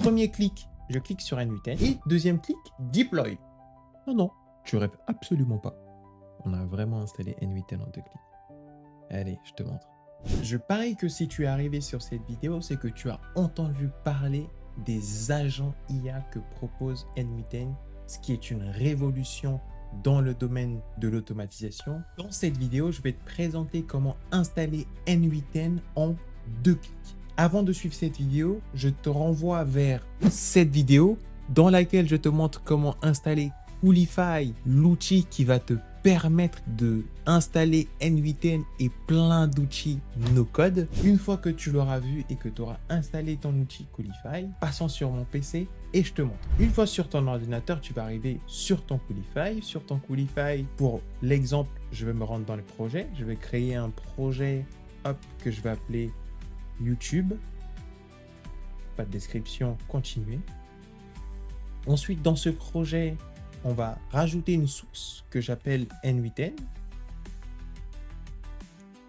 Premier clic, je clique sur N8N. Et deuxième clic, deploy. Non, non, tu rêves absolument pas. On a vraiment installé N8N en 2 clics. Allez, je te montre. Je parie que si tu es arrivé sur cette vidéo, c'est que tu as entendu parler des agents IA que propose N8N, ce qui est une révolution dans le domaine de l'automatisation. Dans cette vidéo, je vais te présenter comment installer N8N en 2 clics. Avant de suivre cette vidéo, je te renvoie vers cette vidéo dans laquelle je te montre comment installer Coolify, l'outil qui va te permettre de installer N8N et plein d'outils no-code. Une fois que tu l'auras vu et que tu auras installé ton outil Coolify, passons sur mon PC et je te montre. Une fois sur ton ordinateur, tu vas arriver sur ton Coolify. Sur ton Coolify, pour l'exemple, je vais me rendre dans le projet. Je vais créer un projet que je vais appeler YouTube. Pas de description, continuer. Ensuite, dans ce projet, on va rajouter une source que j'appelle N8N.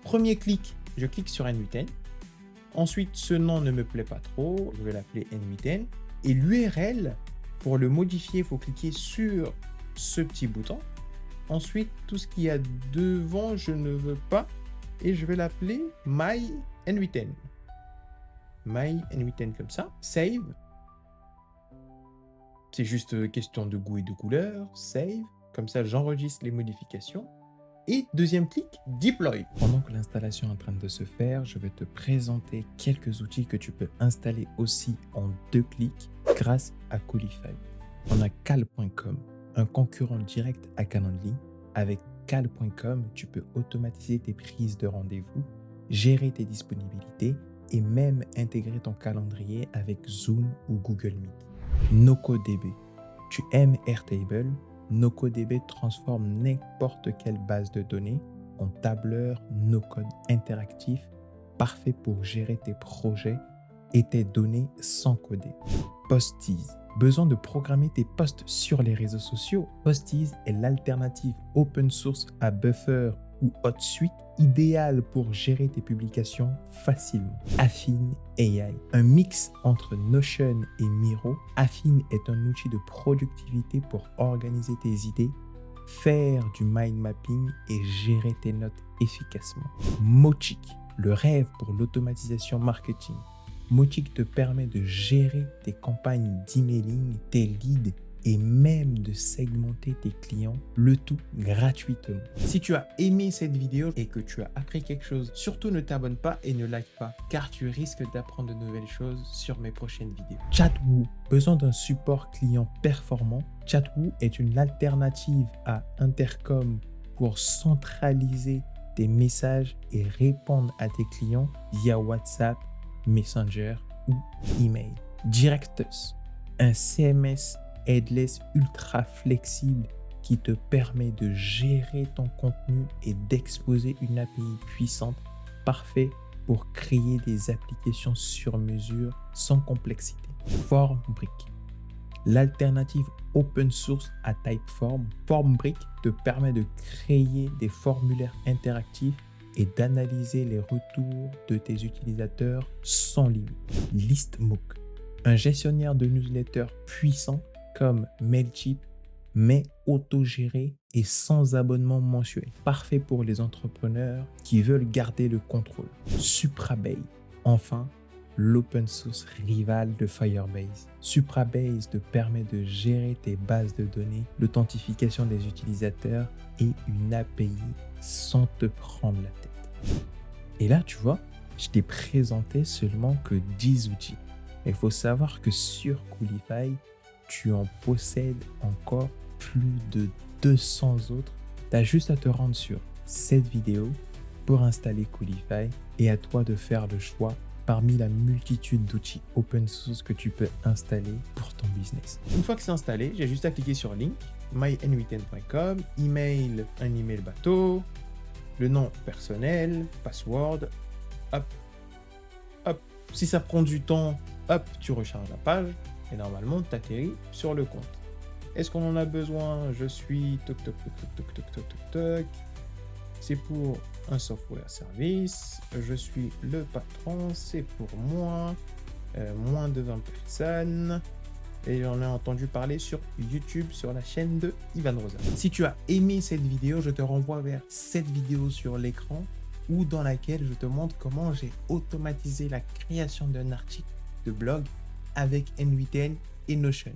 Premier clic, je clique sur N8N. Ensuite, ce nom ne me plaît pas trop, je vais l'appeler N8N. Et l'URL, pour le modifier, il faut cliquer sur ce petit bouton. Ensuite, tout ce qu'il y a devant, je ne veux pas. Et je vais l'appeler My N8N. My N8N comme ça. Save. C'est juste question de goût et de couleur. Save. Comme ça, j'enregistre les modifications. Et deuxième clic, deploy. Pendant que l'installation est en train de se faire, je vais te présenter quelques outils que tu peux installer aussi en 2 clics grâce à Coolify. On a Cal.com, un concurrent direct à Calendly. Avec Cal.com, tu peux automatiser tes prises de rendez-vous, gérer tes disponibilités et même intégrer ton calendrier avec Zoom ou Google Meet. NoCoDB. Tu aimes Airtable? NoCoDB transforme n'importe quelle base de données en tableur no-code interactif, parfait pour gérer tes projets et tes données sans coder. Postiz. Besoin de programmer tes posts sur les réseaux sociaux? Postiz est l'alternative open source à Buffer ou HotSuite, idéal pour gérer tes publications facilement. Affine AI, un mix entre Notion et Miro. Affine est un outil de productivité pour organiser tes idées, faire du mind mapping et gérer tes notes efficacement. Mochic, le rêve pour l'automatisation marketing. Mochic te permet de gérer tes campagnes d'emailing, tes leads et même de segmenter tes clients, le tout gratuitement. Si tu as aimé cette vidéo et que tu as appris quelque chose, surtout ne t'abonne pas et ne like pas, car tu risques d'apprendre de nouvelles choses sur mes prochaines vidéos. Chatwoo, besoin d'un support client performant? Chatwoo est une alternative à Intercom pour centraliser tes messages et répondre à tes clients via WhatsApp, Messenger ou email. Directus, un CMS headless ultra flexible qui te permet de gérer ton contenu et d'exposer une API puissante, parfait pour créer des applications sur mesure sans complexité. Formbrick, l'alternative open source à Typeform. Formbrick te permet de créer des formulaires interactifs et d'analyser les retours de tes utilisateurs sans limite. Listmook, un gestionnaire de newsletters puissant comme Mailchimp, mais autogéré et sans abonnement mensuel. Parfait pour les entrepreneurs qui veulent garder le contrôle. Suprabase, enfin, l'open source rival de Firebase. Suprabase te permet de gérer tes bases de données, l'authentification des utilisateurs et une API sans te prendre la tête. Et là, tu vois, je t'ai présenté seulement que 10 outils. Il faut savoir que sur Coolify, tu en possèdes encore plus de 200 autres. Tu as juste à te rendre sur cette vidéo pour installer Coolify et à toi de faire le choix parmi la multitude d'outils open source que tu peux installer pour ton business. Une fois que c'est installé, j'ai juste à cliquer sur link, myn8n.com, email, un email bateau, le nom personnel, password, hop, hop. Si ça prend du temps, hop, tu recharges la page. Et normalement, tu atterris sur le compte. Est-ce qu'on en a besoin? Je suis toc toc toc toc toc toc toc toc toc. C'est pour un software service. Je suis le patron, c'est pour moi. moins de 20 personnes. Et j'en ai entendu parler sur YouTube, sur la chaîne de Ivan Rosa. Si tu as aimé cette vidéo, je te renvoie vers cette vidéo sur l'écran ou dans laquelle je te montre comment j'ai automatisé la création d'un article de blog avec N8N et Notion.